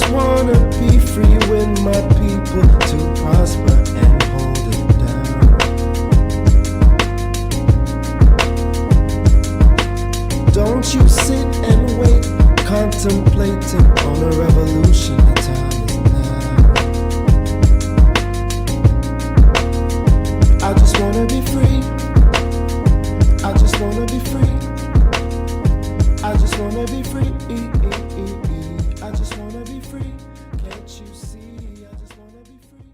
just wanna be free with my people to prosper and hold it down. Don't you sit and wait, contemplating on a revolution. The time is now. I just wanna be free. I just wanna be free. I just wanna be free. I just wanna be free. Can't you see? I just wanna be free.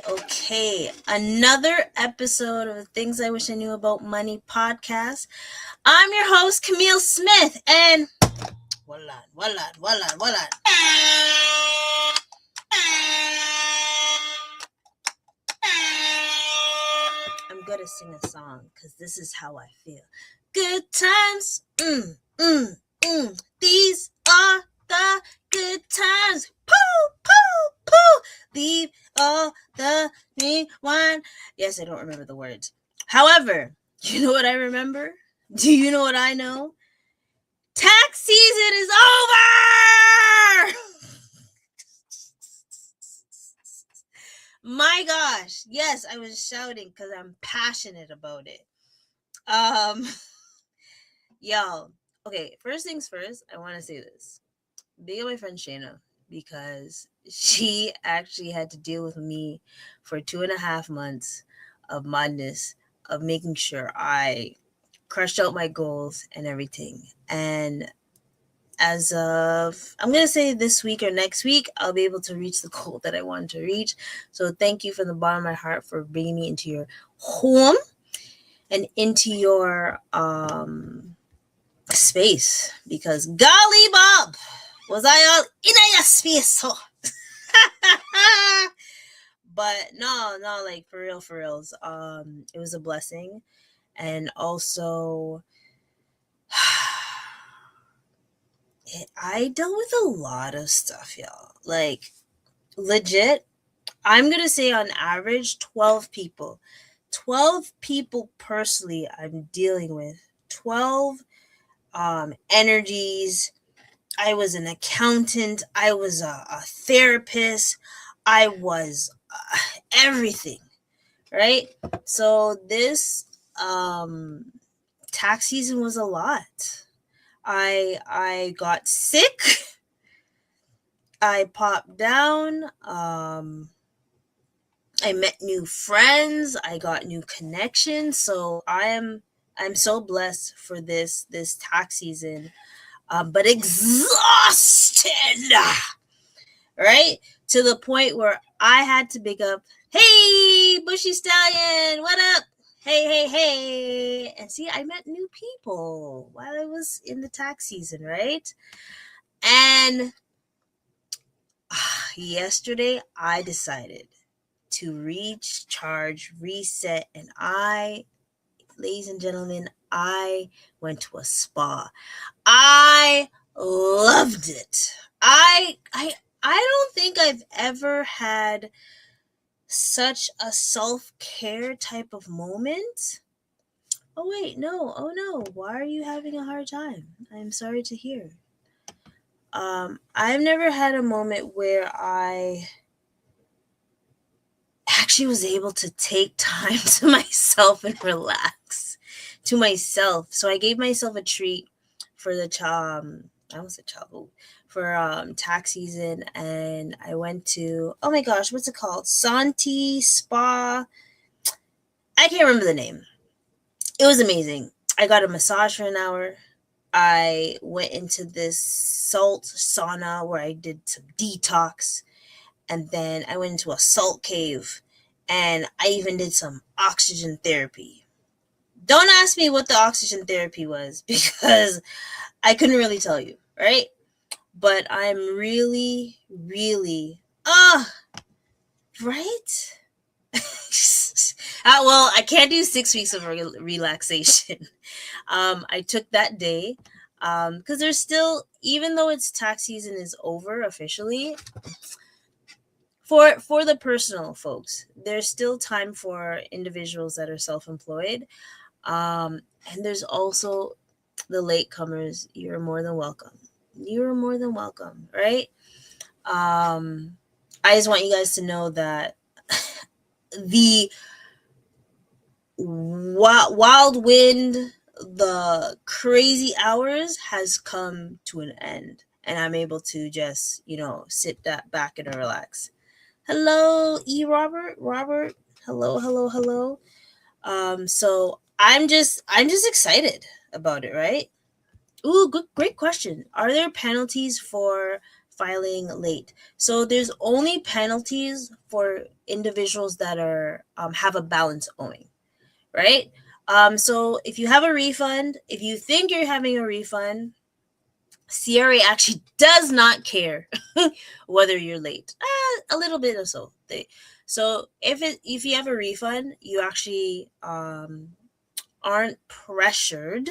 Okay. Another episode of the Things I Wish I Knew About Money podcast. I'm your host, Kamille Smith, and voila. I'm gonna sing a song because this is how I feel. Good times, these are the good times. Poo. Leave all the new wine. Yes, I don't remember the words. However, you know what I remember? Do you know what I know? Tax season is over! My gosh. Yes, I was shouting because I'm passionate about it. Y'all. Okay, first things first, I want to say this. Big up my friend Shayna, because she actually had to deal with me for 2.5 months of madness, of making sure I crushed out my goals and everything. And as of, I'm going to say this week or next week, I'll be able to reach the goal that I wanted to reach. So thank you from the bottom of my heart for bringing me into your home and into your space, because golly Bob, was I all in your space? So. But no, like for reals. It was a blessing. And also, I dealt with a lot of stuff, y'all. Like, legit, I'm going to say on average, 12 people. 12 people personally I'm dealing with. 12 energies. I was an accountant. I was a therapist. I was everything, right? So this tax season was a lot. I got sick. I popped down. I met new friends. I got new connections. So I'm so blessed for this tax season. But exhausted, right? To the point where I had to pick up, hey, Bushy Stallion, what up? Hey. And see, I met new people while I was in the tax season, right? And yesterday, I decided to recharge, reset, and ladies and gentlemen, I went to a spa. I loved it. I don't think I've ever had such a self-care type of moment. Oh wait, no. Oh no. Why are you having a hard time? I'm sorry to hear. I've never had a moment where I actually was able to take time to myself and relax to myself. So I gave myself a treat for the tax season, and I went to, oh my gosh, what's it called? Santi Spa. I can't remember the name. It was amazing. I got a massage for an hour. I went into this salt sauna where I did some detox, and then I went into a salt cave, and I even did some oxygen therapy. Don't ask me what the oxygen therapy was, because I couldn't really tell you, right? But I'm really, right? Well, I can't do 6 weeks of relaxation. I took that day because there's still, even though it's tax season is over officially, for the personal folks, there's still time for individuals that are self-employed. And there's also the latecomers. You're more than welcome. You're more than welcome, right? I just want you guys to know that the wild wind, the crazy hours has come to an end, and I'm able to just, sit that back and relax. Hello, Robert. Hello, hello, hello. So I'm just excited about it, right? Ooh, great question. Are there penalties for filing late? So there's only penalties for individuals that are have a balance owing, right? So if you have a refund, if you think you're having a refund, CRA actually does not care whether you're late. A little bit or so. So if you have a refund, you actually aren't pressured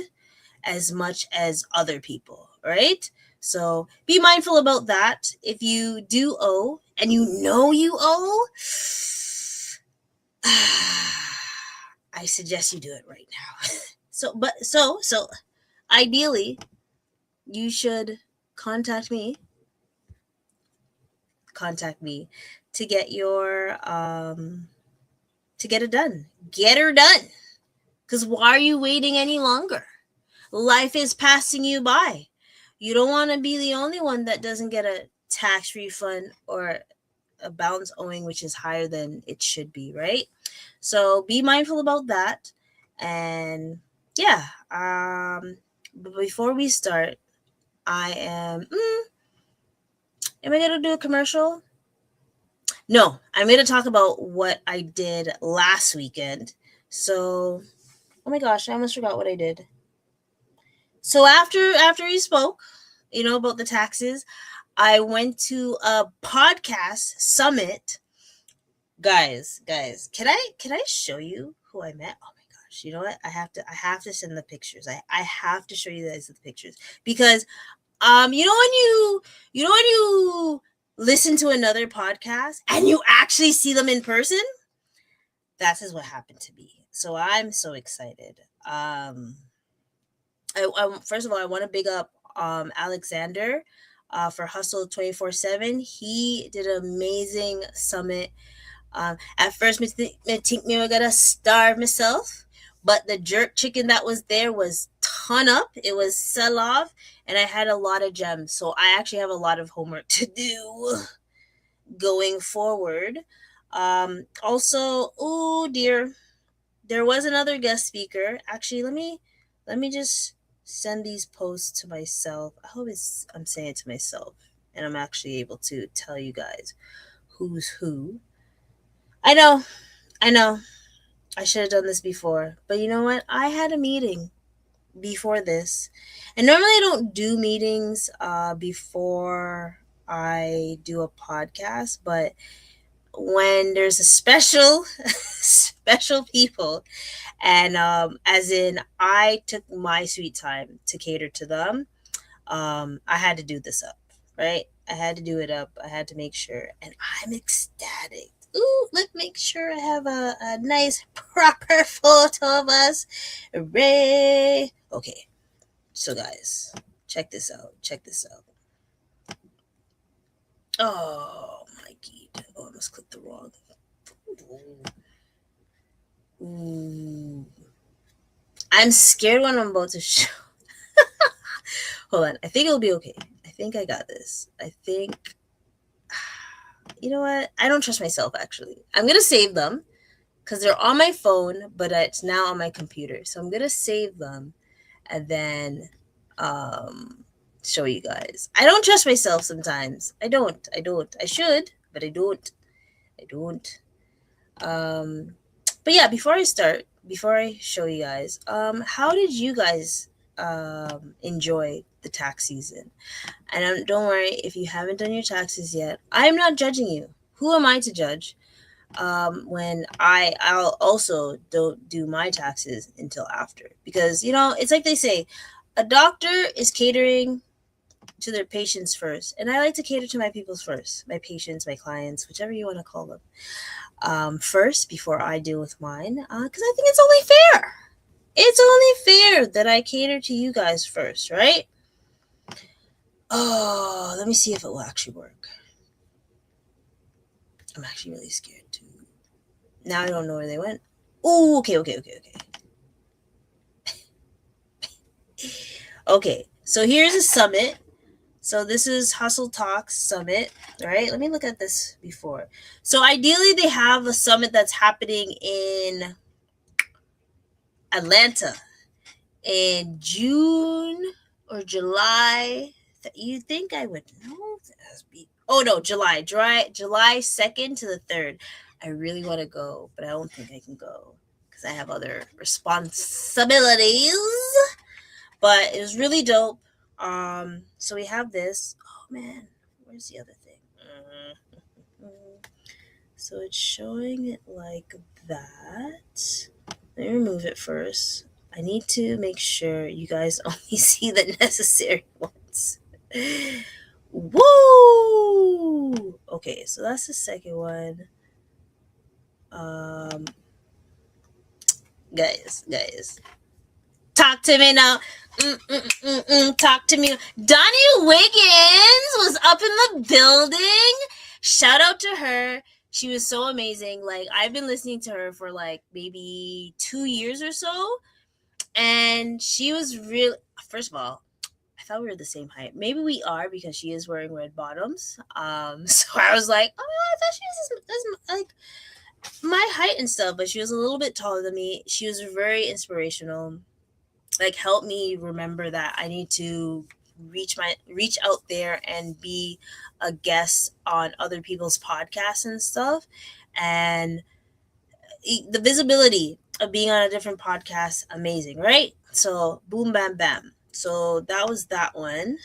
as much as other people, right? So be mindful about that. If you do owe and you know you owe, I suggest you do it right now. So ideally, you should contact me. Contact me to get to get it done. Get her done. Because why are you waiting any longer? Life is passing you by. You don't want to be the only one that doesn't get a tax refund or a balance owing, which is higher than it should be, right? So be mindful about that. And yeah, but before we start, I am I going to do a commercial? No, I'm going to talk about what I did last weekend. So, oh my gosh, I almost forgot what I did. So after we spoke, about the taxes, I went to a podcast summit. Guys, can I show you who I met? Oh my gosh, you know what? I have to send the pictures. I have to show you guys the pictures because when you listen to another podcast and you actually see them in person, that is what happened to me. So I'm so excited. First of all, I want to big up Alexander for Hustle 24/7. He did an amazing summit. At first, I think me were gonna starve myself, but the jerk chicken that was there was ton up. It was sell off, and I had a lot of gems. So I actually have a lot of homework to do going forward. Also, oh dear, there was another guest speaker. Actually, let me just send these posts to myself. I hope I'm saying it to myself, and I'm actually able to tell you guys who's who. I know, I know. I should have done this before, but you know what? I had a meeting before this, and normally I don't do meetings before I do a podcast, but when there's a special special people, and as in I took my sweet time to cater to them, I had to do this up, right? I had to do it up. I had to make sure, and I'm ecstatic. Ooh, let's make sure I have a nice proper photo of us. Hooray! Okay, so guys, check this out. Check this out. Oh my god! Oh, I must click the wrong. Ooh. I'm scared what I'm about to show. Hold on. I think it'll be okay. I think I got this. I think. You know what? I don't trust myself, actually. I'm going to save them because they're on my phone, but it's now on my computer. So I'm going to save them and then show you guys. I don't trust myself sometimes. I don't. I should, but I don't. I don't. But yeah, before I show you guys, how did you guys enjoy the tax season? And don't worry if you haven't done your taxes yet. I'm not judging you. Who am I to judge? When I'll also don't do my taxes until after, because it's like they say, a doctor is catering to their patients first, and I like to cater to my people's first, my patients, my clients, whichever you want to call them, first before I deal with mine, because I think it's only fair. It's only fair that I cater to you guys first, right? Oh, let me see if it will actually work. I'm actually really scared too. Now I don't know where they went. Oh, okay. Okay, so here's a summit. So this is Hustle Talks Summit, right? Let me look at this before. So ideally they have a summit that's happening in Atlanta in June or July. You think I would know? Oh no, July 2nd to the 3rd. I really want to go, but I don't think I can go because I have other responsibilities. But it was really dope. So we have this. Oh man, where's the other thing? So it's showing it like that. Let me remove it first. I need to make sure you guys only see the necessary ones. Woo! Okay, so that's the second one. Guys, talk to me now. Talk to me. Donnie Wiggins was up in the building. Shout out to her. She was so amazing. Like, I've been listening to her for like maybe 2 years or so. And she was really, first of all, I thought we were the same height. Maybe we are because she is wearing red bottoms. So I was like, oh, I thought she was like my height and stuff, but she was a little bit taller than me. She was very inspirational. Like, helped me remember that I need to reach out there and be a guest on other people's podcasts and stuff. And the visibility of being on a different podcast, amazing, right? So boom, bam, bam. So that was that one.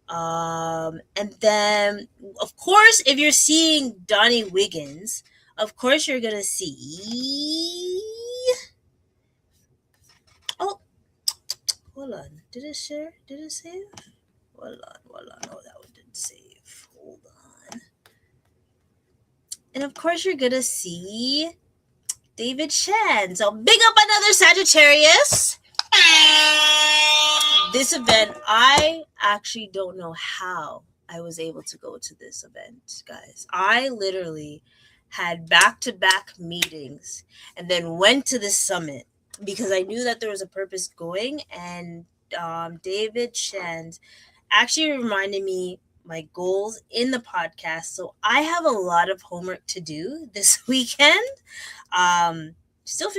And then, of course, if you're seeing Donnie Wiggins, of course you're gonna see. Oh, hold on. Did it share? Did it save? Hold on. Oh, that one didn't save. Hold on. And of course you're gonna see David Shan. So big up another Sagittarius. This event, I actually don't know how I was able to go to this event, guys. I literally had back-to-back meetings and then went to this summit because I knew that there was a purpose going. And David Shan actually reminded me my goals in the podcast. So I have a lot of homework to do this weekend. Still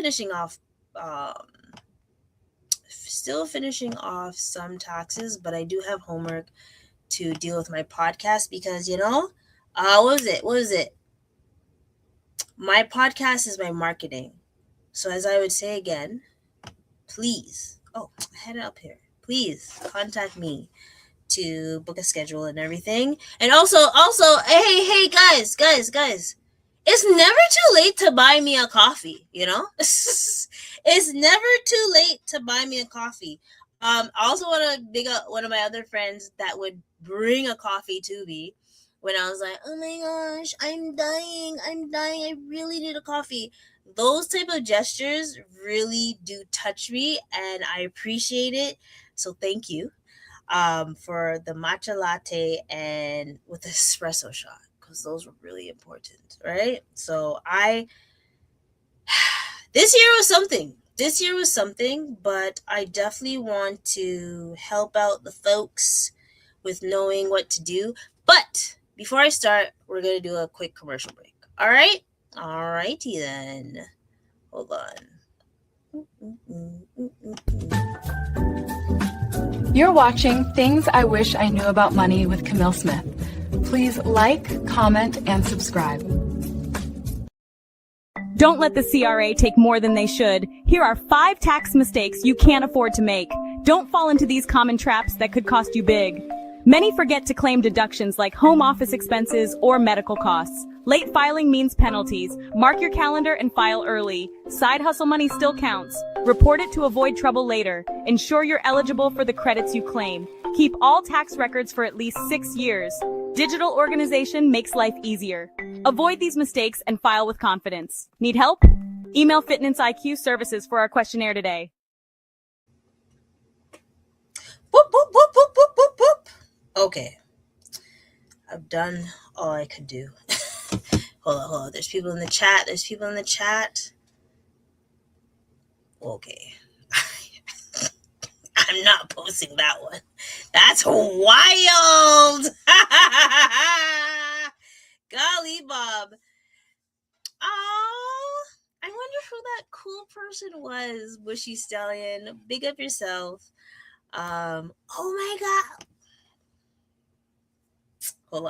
finishing off some taxes, but I do have homework to deal with my podcast because, what was it? My podcast is my marketing. So as I would say again, please, I had it up here. Please contact me to book a schedule and everything. And also, hey, guys. It's never too late to buy me a coffee, It's never too late to buy me a coffee. I also want to big up one of my other friends that would bring a coffee to me when I was like, oh my gosh, I'm dying. I really need a coffee. Those type of gestures really do touch me and I appreciate it. So thank you for the matcha latte and with the espresso shot, because those were really important, right? So this year was something, but I definitely want to help out the folks with knowing what to do. But before I start, we're going to do a quick commercial break. All right? All righty then. Hold on. You're watching Things I Wish I Knew About Money with Kamille Smith. Please like, comment, and subscribe. Don't let the CRA take more than they should. Here are 5 tax mistakes you can't afford to make. Don't fall into these common traps that could cost you big. Many forget to claim deductions like home office expenses or medical costs. Late filing means penalties. Mark your calendar and file early. Side hustle money still counts. Report it to avoid trouble later. Ensure you're eligible for the credits you claim. Keep all tax records for at least 6 years. Digital organization makes life easier. Avoid these mistakes and file with confidence. Need help? Email FitnanceIQ services for our questionnaire today. Okay. I've done all I could do. Hold on. There's people in the chat. Okay. I'm not posting that one. That's wild. Golly, Bob. Oh, I wonder who that cool person was, Bushy Stallion. Big up yourself. Oh my God. Hold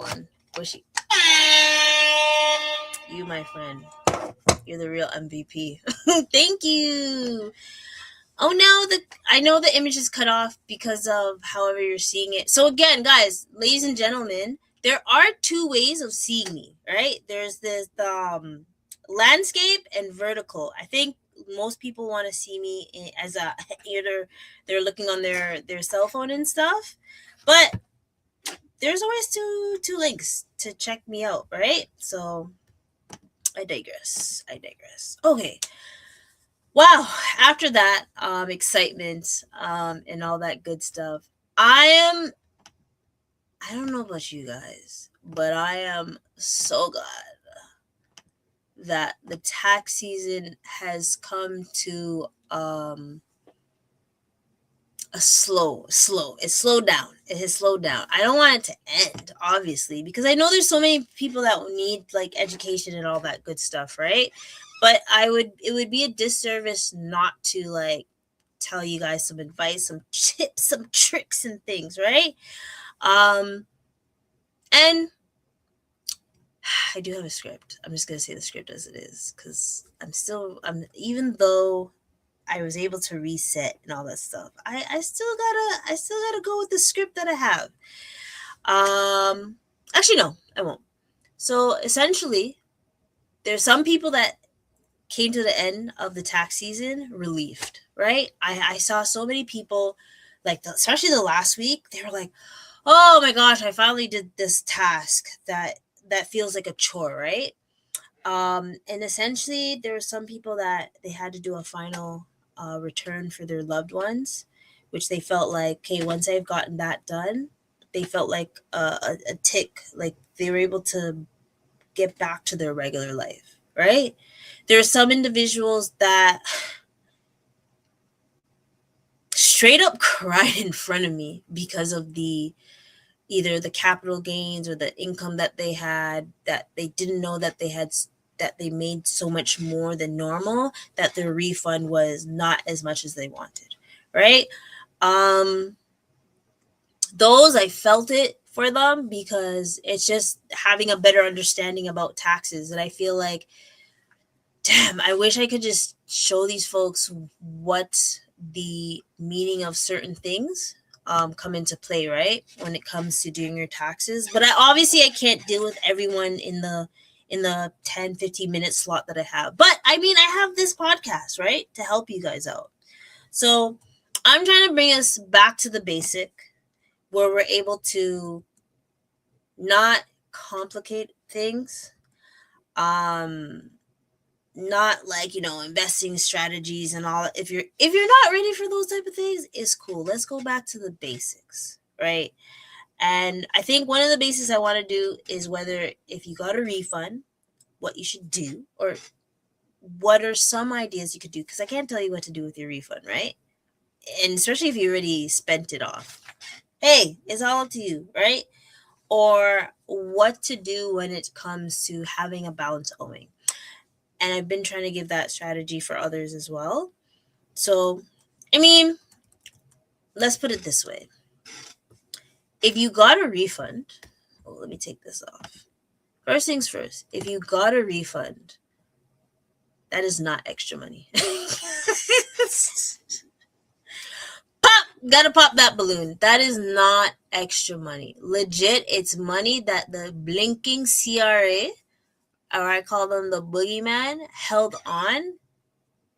on. Bushy. You, my friend. You're the real MVP. Thank you. Oh no, I know the image is cut off because of however you're seeing it. So again, guys, ladies and gentlemen, there are two ways of seeing me, right? There's this landscape and vertical. I think most people want to see me as a either they're looking on their cell phone and stuff, but there's always two links to check me out, right? So I digress. Okay. Wow. After that, excitement, and all that good stuff. I don't know about you guys, but I am so glad that the tax season has come to it slowed down. It has slowed down. I don't want it to end, obviously, because I know there's so many people that need like education and all that good stuff, right? But it would be a disservice not to like tell you guys some advice, some tips, some tricks and things, right? And I do have a script. I'm just gonna say the script as it is, because even though I was able to reset and all that stuff, I still gotta go with the script that I have. Actually no, I won't. So essentially, there's some people that came to the end of the tax season relieved, right? I saw so many people, like especially the last week, they were like, oh my gosh, I finally did this task that feels like a chore, right? And essentially there were some people that they had to do a final return for their loved ones, which they felt like, okay, once I've gotten that done, they felt like a tick, like they were able to get back to their regular life, right? There are some individuals that straight up cried in front of me because of either the capital gains or the income that they had, that they didn't know that they made so much more than normal, that their refund was not as much as they wanted, right? Those, I felt it for them, because it's just having a better understanding about taxes. And I feel like, damn, I wish I could just show these folks what the meaning of certain things come into play, right? When it comes to doing your taxes. But I can't deal with everyone in the 10-15 minute slot that I have. But I mean, I have this podcast, right, to help you guys out. So I'm trying to bring us back to the basic, where we're able to not complicate things. Not like, investing strategies and all. If you're not ready for those type of things, it's cool. Let's go back to the basics, right? And I think one of the basics I want to do is whether if you got a refund, what you should do, or what are some ideas you could do, because I can't tell you what to do with your refund, right? And especially if you already spent it off. Hey, it's all up to you, right? Or what to do when it comes to having a balance owing. And I've been trying to give that strategy for others as well. So, I mean, let's put it this way. If you got a refund, let me take this off. First things first, if you got a refund, that is not extra money. Gotta pop that balloon. That is not extra money. Legit, it's money that the blinking CRA, or I call them the boogeyman, held on,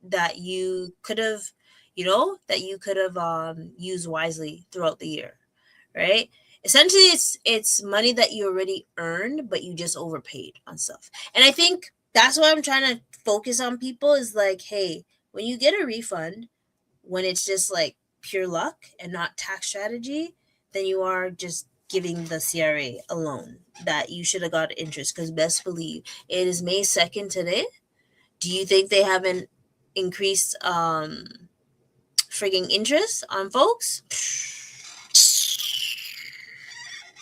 that you could have, used wisely throughout the year, right? Essentially, it's money that you already earned, but you just overpaid on stuff. And I think that's why I'm trying to focus on people, is like, hey, when you get a refund, when it's just like pure luck and not tax strategy, than you are just giving the CRA a loan that you should have got interest. Because best believe it is May 2nd today. Do you think they haven't increased frigging interest on folks?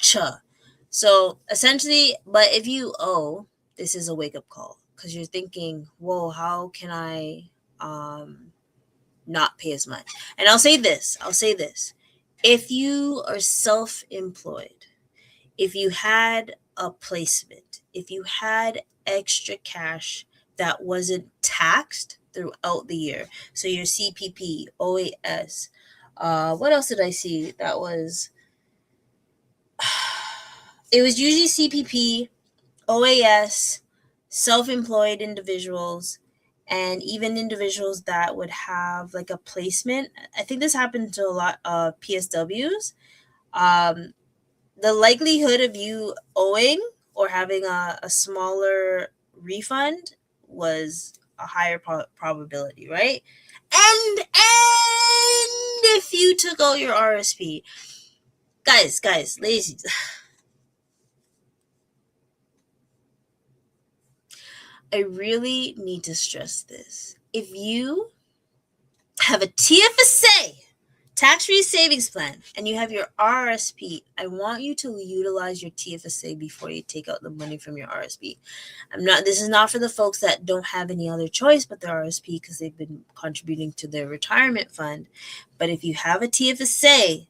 Cha. So essentially, but if you owe, this is a wake up call because you're thinking, whoa, how can I not pay as much? And I'll say this. If you are self-employed, if you had a placement, if you had extra cash that wasn't taxed throughout the year, so your CPP, OAS, what else did I see? That was, it was usually CPP, OAS, self-employed individuals, and even individuals that would have like a placement. I think this happened to a lot of PSWs. The likelihood of you owing or having a smaller refund was a higher probability, right? And if you took out your RSP, guys, ladies, I really need to stress this. If you have a TFSA, tax-free savings plan, and you have your RSP, I want you to utilize your TFSA before you take out the money from your RSP. This is not for the folks that don't have any other choice but their RSP because they've been contributing to their retirement fund. But if you have a TFSA,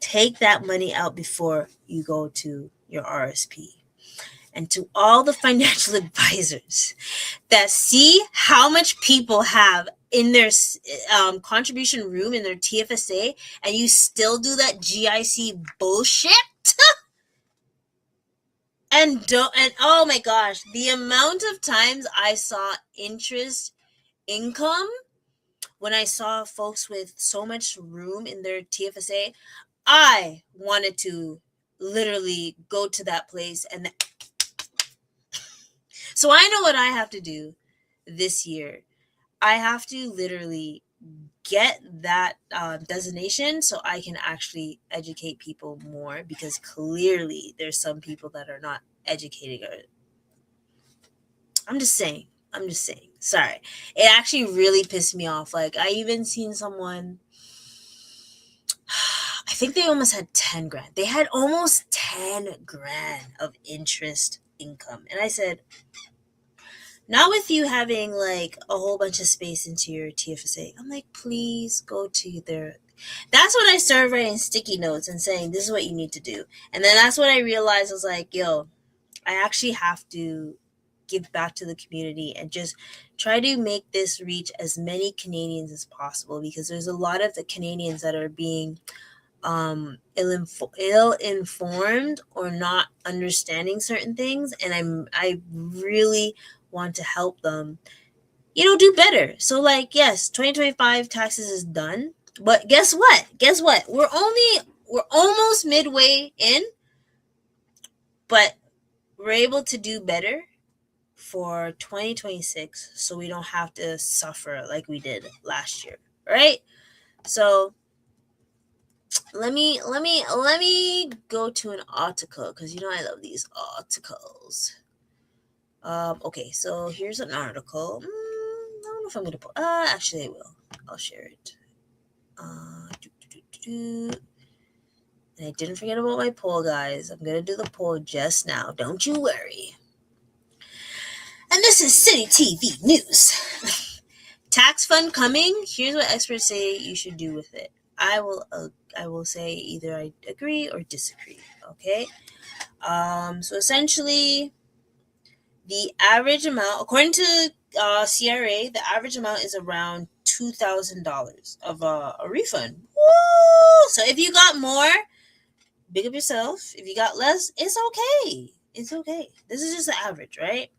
take that money out before you go to your RSP. And to all the financial advisors that see how much people have in their contribution room in their TFSA, and you still do that GIC bullshit, and oh my gosh, the amount of times I saw interest income when I saw folks with so much room in their TFSA, I wanted to literally go to that place. And so I know what I have to do this year. I have to literally get that designation so I can actually educate people more, because clearly there's some people that are not educating. I'm just saying. Sorry. It actually really pissed me off. Like, I even seen someone, I think they almost had 10 grand. They had almost 10 grand of interest income. And I said, not with you having like a whole bunch of space into your TFSA. I'm like, please go to their. That's when I started writing sticky notes and saying, this is what you need to do. And then that's when I realized, I was like, yo, I actually have to give back to the community and just try to make this reach as many Canadians as possible, because there's a lot of the Canadians that are being ill-informed or not understanding certain things, and I really want to help them, do better. So like, yes, 2025 taxes is done, but guess what? We're almost midway in, but we're able to do better for 2026, so we don't have to suffer like we did last year, right? So let me go to an article, because I love these articles. Okay, so here's an article. I don't know if I'm gonna put. Actually, I will. I'll share it. And I didn't forget about my poll, guys. I'm gonna do the poll just now. Don't you worry. And this is City TV News. Tax fund coming. Here's what experts say you should do with it. I will say either I agree or disagree. Okay. So essentially, the average amount, according to CRA, the average amount is around $2,000 of a refund. Woo! So if you got more, big up yourself. If you got less, it's okay. It's okay. This is just the average, right?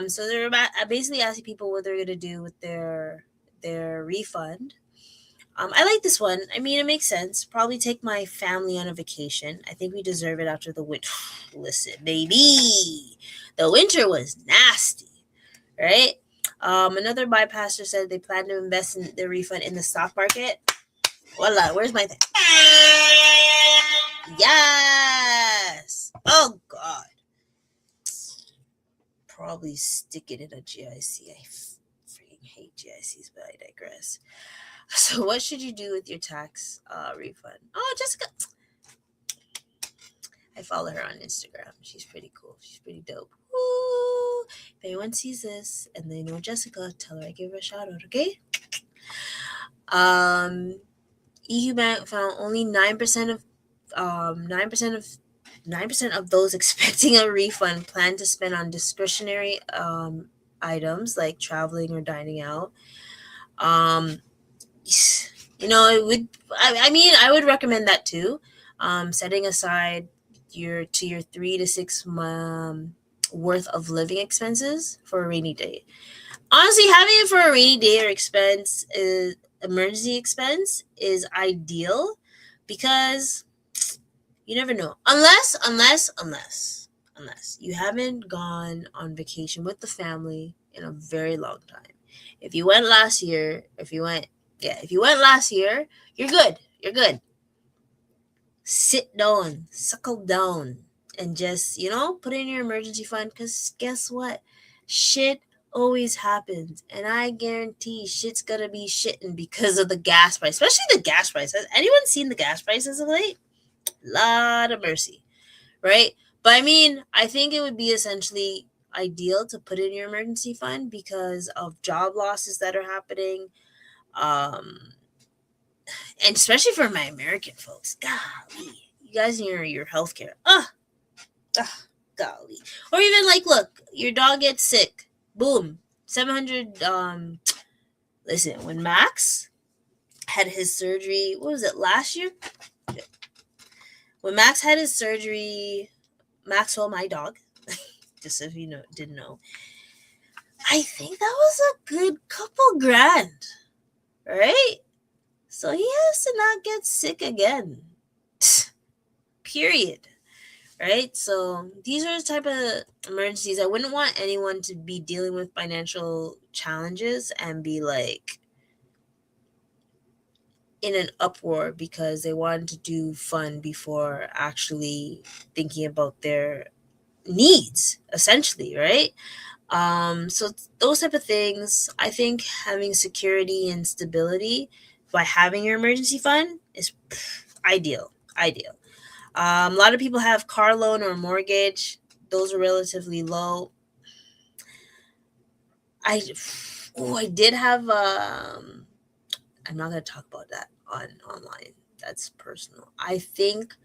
So they're basically asking people what they're gonna do with their refund. I like this one. I mean, it makes sense. Probably take my family on a vacation. I think we deserve it after the winter. Listen, baby, the winter was nasty, right? Another bypasser said they plan to invest in their refund in the stock market. Voila, where's my thing? Yes. Oh God. Probably stick it in a GIC. I freaking hate GICs, but I digress. So what should you do with your tax refund? Oh, Jessica. I follow her on Instagram. She's pretty cool. She's pretty dope. Woo! If anyone sees this and they know Jessica, tell her I give her a shout out, okay? EU Bank found only 9% of 9% of those expecting a refund plan to spend on discretionary items like traveling or dining out. It would. I mean, I would recommend that too. Setting aside your 3 to 6 worth of living expenses for a rainy day. Honestly, having it for a rainy day or emergency expense is ideal because you never know. Unless you haven't gone on vacation with the family in a very long time. If you went last year, you're good. You're good. Sit down, suckle down, and just, put in your emergency fund because guess what? Shit always happens. And I guarantee shit's gonna be shitting because of the gas price, especially the gas price. Has anyone seen the gas prices of late? Lot of mercy, right? But I mean, I think it would be essentially ideal to put in your emergency fund because of job losses that are happening. And especially for my American folks, golly, you guys in your healthcare, golly. Or even like, look, your dog gets sick, boom, 700. Listen, when Max had his surgery, what was it, last year? When Max had his surgery, Maxwell, my dog, just if you didn't know, I think that was a good couple grand, right? So he has to not get sick again. Period. Right? So these are the type of emergencies. I wouldn't want anyone to be dealing with financial challenges and be like in an uproar because they wanted to do fun before actually thinking about their needs, essentially, right? So those type of things, I think having security and stability by having your emergency fund is ideal. A lot of people have car loan or mortgage. Those are relatively low. I did have I'm not going to talk about that online. That's personal. I think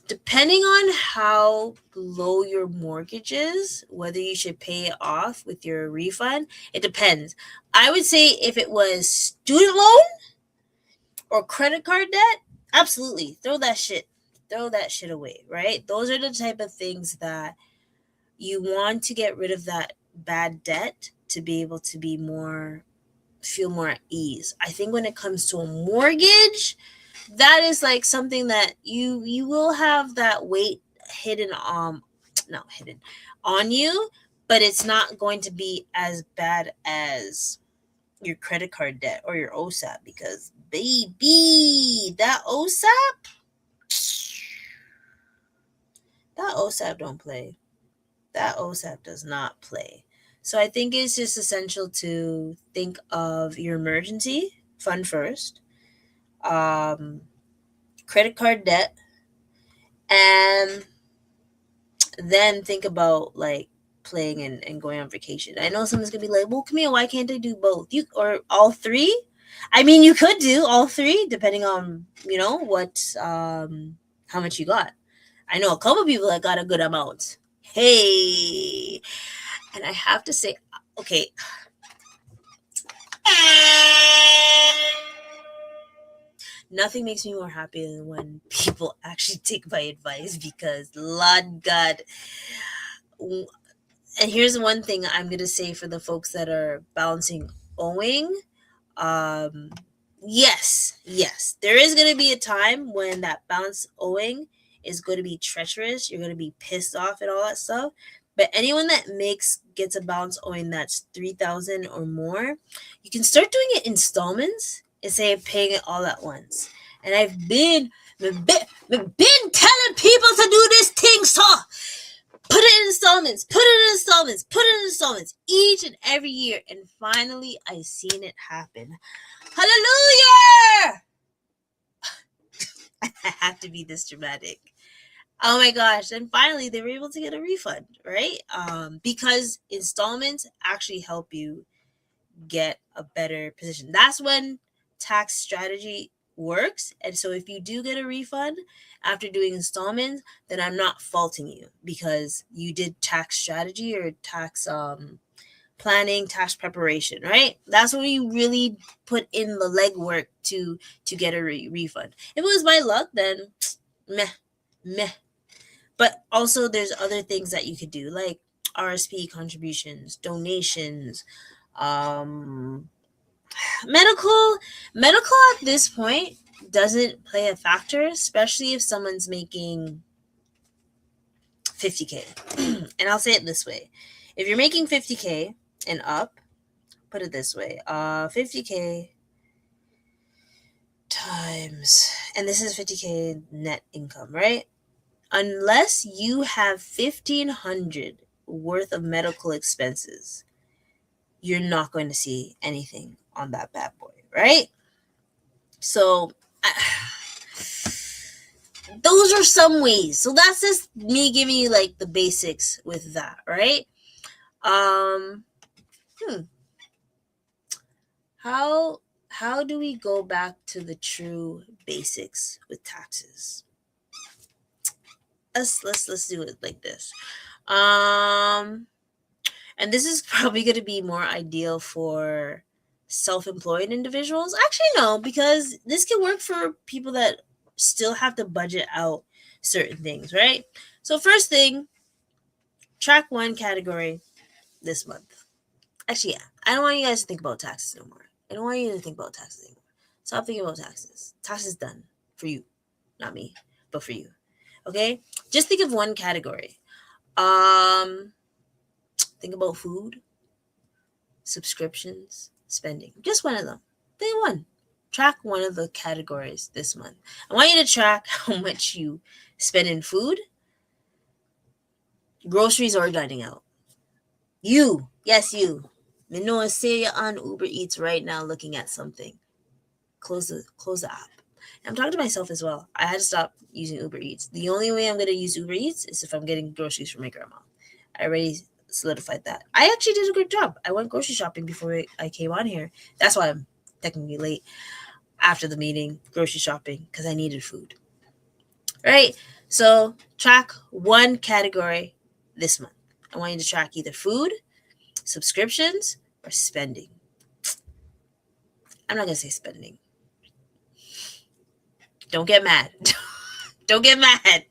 depending on how low your mortgage is, whether you should pay it off with your refund, it depends. I would say if it was student loan or credit card debt, absolutely throw that shit away, right? Those are the type of things that you want to get rid of, that bad debt, to be able to feel more at ease. I think when it comes to a mortgage, that is like something that you will have that weight not hidden on you, but it's not going to be as bad as your credit card debt or your OSAP, because baby, that OSAP don't play. That OSAP does not play. So I think it's just essential to think of your emergency fund first, credit card debt, and then think about like playing and going on vacation. I know someone's gonna be like, well, Kamille, why can't I do both? Or all three? I mean, you could do all three depending on, what, how much you got. I know a couple people that got a good amount. Hey, and I have to say, okay. Nothing makes me more happy than when people actually take my advice, because Lord God. And here's one thing I'm going to say for the folks that are balancing owing. Yes, there is going to be a time when that balance owing is going to be treacherous. You're going to be pissed off and all that stuff. But anyone that gets a balance owing that's $3,000 or more, you can start doing it in installments instead of paying it all at once. And I've been telling people to do this thing, so put it in installments, put it in installments, put it in installments each and every year. And finally, I seen it happen. Hallelujah! I have to be this dramatic. Oh my gosh. And finally, they were able to get a refund, right? Because installments actually help you get a better position. That's when tax strategy works. And so if you do get a refund after doing installments, then I'm not faulting you because you did tax strategy or tax planning, tax preparation, right? That's when you really put in the legwork to get a refund. If it was my luck, then meh. But also there's other things that you could do, like RSP contributions, donations, medical at this point doesn't play a factor, especially if someone's making 50K. And I'll say it this way. If you're making 50K and up, put it this way, 50K times, and this is 50K net income, right? Unless you have $1,500 worth of medical expenses, you're not going to see anything on that bad boy, right? So those are some ways. So that's just me giving you like the basics with that, right? How do we go back to the true basics with taxes? Let's do it like this. And this is probably going to be more ideal for self-employed individuals. Actually, no, because this can work for people that still have to budget out certain things, right? So first thing, track one category this month. Actually, yeah, I don't want you guys to think about taxes no more. I don't want you to think about taxes anymore. Stop thinking about taxes. Taxes done for you, not me, but for you. Okay? Just think of one category. Think about food, subscriptions, spending. Just one of them. Pick one. Track one of the categories this month. I want you to track how much you spend in food, groceries, or dining out. You. Yes, you. I know, say you're on Uber Eats right now looking at something. Close the app. I'm talking to myself as well. I had to stop using Uber Eats. The only way I'm going to use Uber Eats is if I'm getting groceries from my grandma. I already solidified that. I actually did a good job. I went grocery shopping before I came on here. That's why I'm technically late after the meeting, grocery shopping, because I needed food. Right? So track one category this month. I want you to track either food, subscriptions, or spending. I'm not going to say spending. Don't get mad. Don't get mad.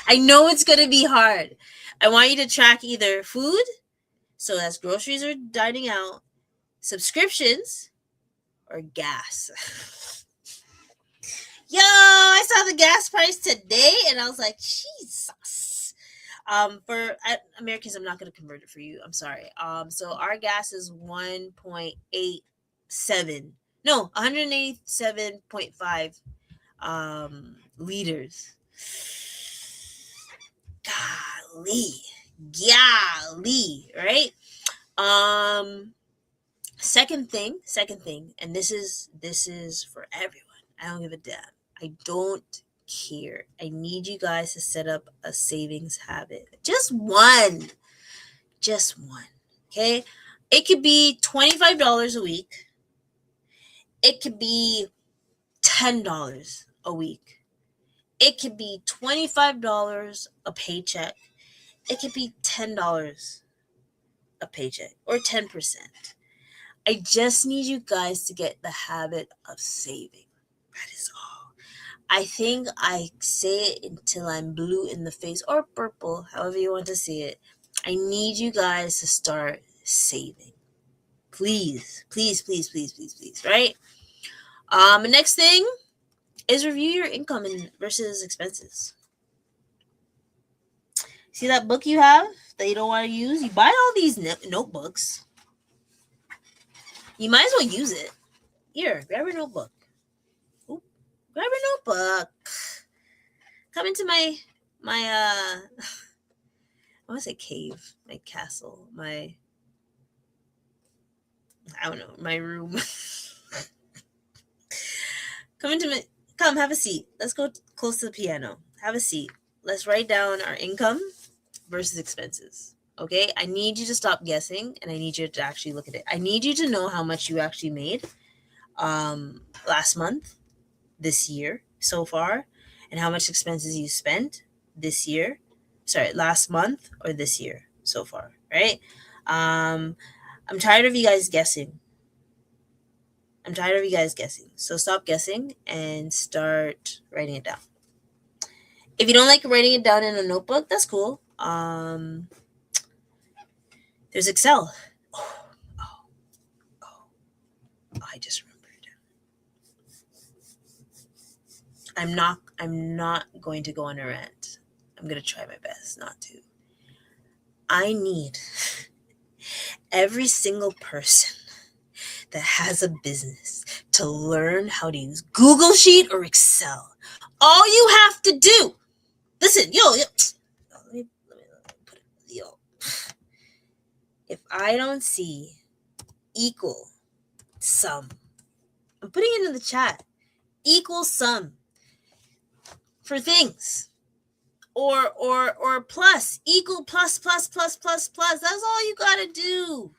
I know it's going to be hard. I want you to track either food, so that's groceries or dining out, subscriptions, or gas. Yo, I saw the gas price today, and I was like, Jesus. For Americans, I'm not going to convert it for you. I'm sorry. So our gas is 187.5 liters. Golly, right? Second thing, and this is for everyone. I don't give a damn. I don't care. I need you guys to set up a savings habit. Just one. Okay? It could be $25 a week. It could be $10 a week. It could be $25 a paycheck. It could be $10 a paycheck or 10%. I just need you guys to get the habit of saving. That is all. I think I say it until I'm blue in the face or purple, however you want to see it. I need you guys to start saving. Please, right? The next thing is review your income versus expenses. See that book you have that you don't want to use? You buy all these notebooks. You might as well use it. Here, grab your notebook. Oop. grab your notebook. Come into my I want to say cave, my castle, I don't know, my room. Come, have a seat. Let's go close to the piano. Have a seat. Let's write down our income versus expenses. Okay? I need you to stop guessing, and I need you to actually look at it. I need you to know how much you actually made last month, this year so far, and how much expenses you spent this year. Sorry, last month or this year so far, right? I'm tired of you guys guessing. So stop guessing and start writing it down. If you don't like writing it down in a notebook, that's cool. There's Excel. I just remembered. I'm not going to go on a rant. I'm going to try my best not to. I need every single person that has a business to learn how to use Google Sheet or Excel. All you have to do, listen, let me put it, if I don't see equal sum, I'm putting it in the chat, equal sum for things, or plus, equal plus, that's all you gotta do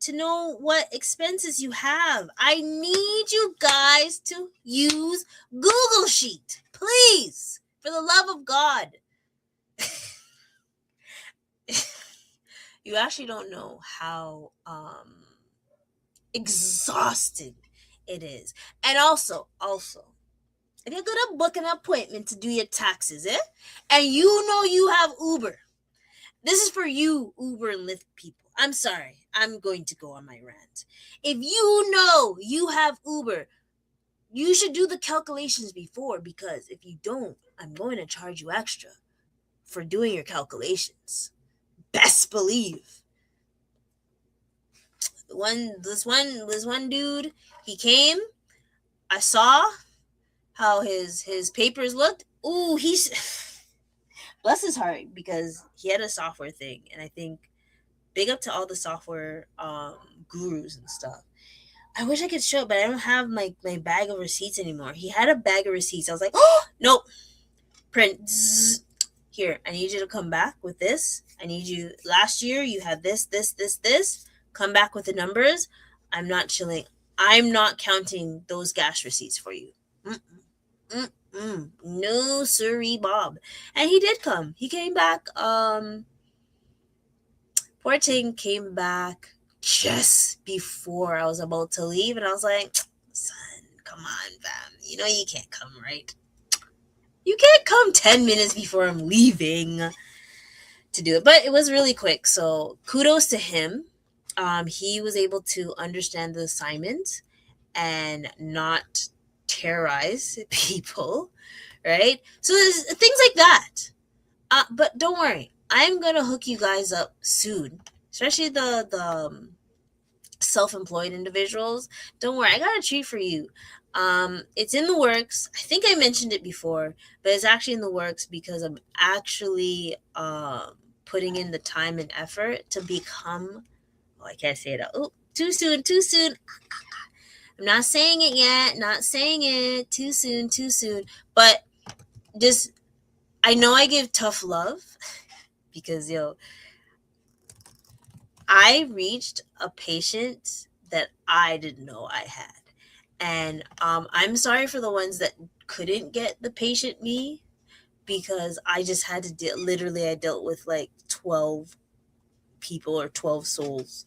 to know what expenses you have. I need you guys to use Google Sheet, please, for the love of God. You actually don't know how exhausting it is. And also, if you're gonna book an appointment to do your taxes, and you know you have Uber, this is for you Uber and Lyft people. I'm sorry, I'm going to go on my rant. If you know you have Uber, you should do the calculations before, because if you don't, I'm going to charge you extra for doing your calculations. Best believe. This one dude, he came. I saw how his papers looked. Ooh, he's bless his heart, because he had a software thing, and I think big up to all the software gurus and stuff. I wish I could show it, but I don't have my bag of receipts anymore. He had a bag of receipts. I was like, oh, nope. Print. Zzz. Here, I need you to come back with this. I need you, last year you had this. Come back with the numbers. I'm not chilling. I'm not counting those gas receipts for you. No, sirree, Bob. And he did come. He came back. Poor thing came back just before I was about to leave, and I was like, son, come on, fam. You know you can't come, right? You can't come 10 minutes before I'm leaving to do it. But it was really quick, so kudos to him. He was able to understand the assignment and not terrorize people, right? So there's things like that. But don't worry, I'm gonna hook you guys up soon, especially the self-employed individuals. Don't worry, I got a treat for you. It's in the works. I think I mentioned it before, but it's actually in the works because I'm actually putting in the time and effort to become. Oh, I can't say it. Oh, too soon. I'm not saying it yet. Not saying it. Too soon. But just, I know I give tough love because, I reached a patient that I didn't know I had. And I'm sorry for the ones that couldn't get the patient me, because I just had to I dealt with like 12 people or 12 souls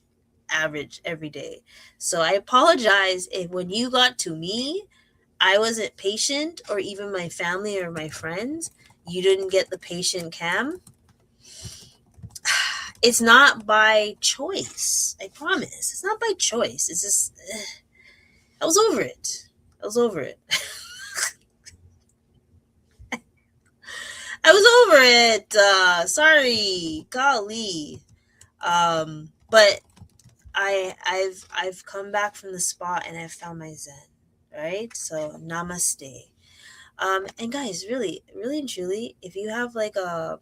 average every day. So I apologize if when you got to me, I wasn't patient, or even my family or my friends, you didn't get the patient cam. It's not by choice. I promise. It's not by choice. It's just, I was over it. I was over it. Sorry, golly. But I've come back from the spot and I've found my zen, right? So namaste. And guys, really, really and truly, if you have like a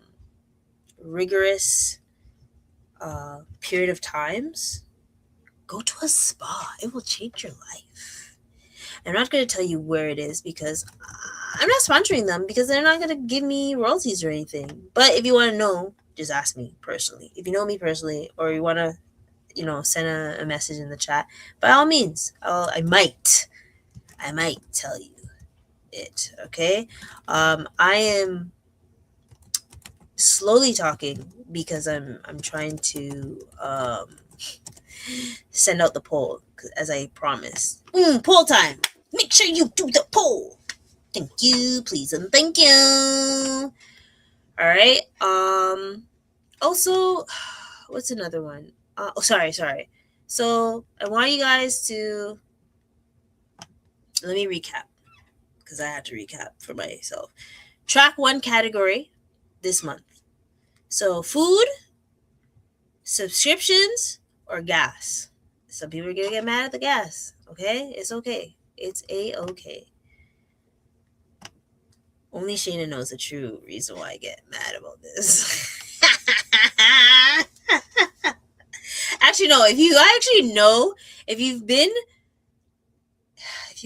rigorous period of times, go to a spa. It will change your life. I'm not going to tell you where it is because I'm not sponsoring them because they're not going to give me royalties or anything. But if you want to know, just ask me personally. If you know me personally or you want to, send a message in the chat, by all means, I might tell you it. Okay. I am slowly talking because I'm trying to send out the poll as I promised. Poll time. Make sure you do the poll. Thank you, please, and thank you. All right. Also, what's another one? Sorry. So I want you guys to let me recap because I have to recap for myself. Track one category this month. So food, subscriptions, or gas. Some people are gonna get mad at the gas. Okay, it's okay. It's a-okay. Only Shayna knows the true reason why I get mad about this. Actually, no. If you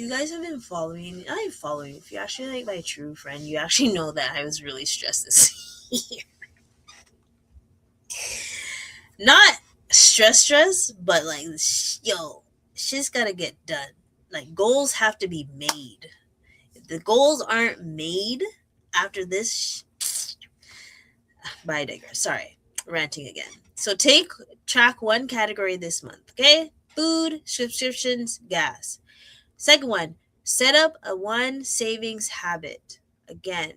guys have been following, not following. If you're actually like my true friend, you actually know that I was really stressed this year. Not stress, but like, shit's gotta get done. Like, goals have to be made. If the goals aren't made after this, but I digress. Sorry, ranting again. So track one category this month, okay? Food, subscriptions, gas. Second one, set up a one savings habit. Again,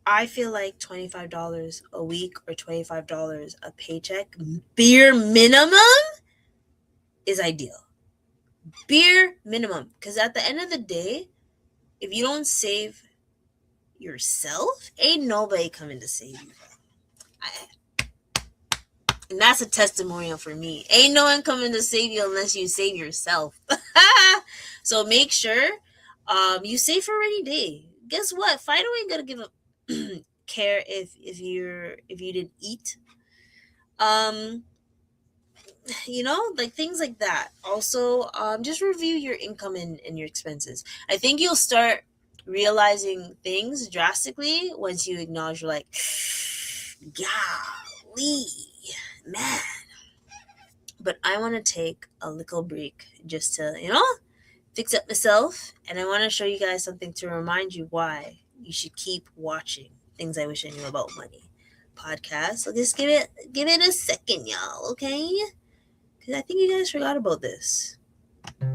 I feel like $25 a week or $25 a paycheck, bare minimum, is ideal. Bare minimum. Because at the end of the day, if you don't save yourself, ain't nobody coming to save you. And that's a testimonial for me. Ain't no one coming to save you unless you save yourself. So make sure you save for a rainy day. Guess what? Fido ain't gonna give a care if you didn't eat. Like things like that. Also, just review your income and your expenses. I think you'll start realizing things drastically once you acknowledge, like, golly, man. But I want to take a little break just to, fix up myself. And I want to show you guys something to remind you why you should keep watching Things I Wish I Knew About Money podcast. So just give it a second, y'all, okay? Because I think you guys forgot about this.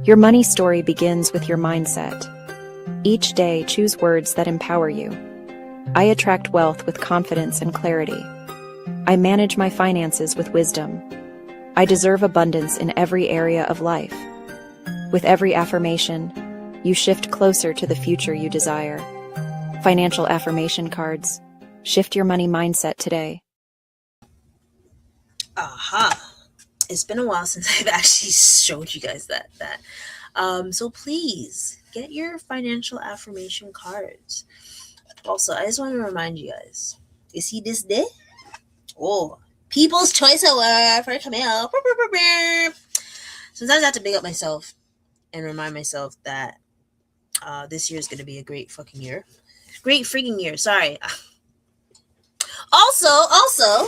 Your money story begins with your mindset. Each day, choose words that empower you. I attract wealth with confidence and clarity. I manage my finances with wisdom. I deserve abundance in every area of life. With every affirmation, you shift closer to the future you desire. Financial affirmation cards. Shift your money mindset today. Aha. It's been a while since I've actually showed you guys that. So please get your financial affirmation cards. Also, I just want to remind you guys, you see this day? Oh, People's Choice Award for Kamille. Sometimes I have to big up myself and remind myself that this year is going to be a great fucking year. Great freaking year. Sorry. Also,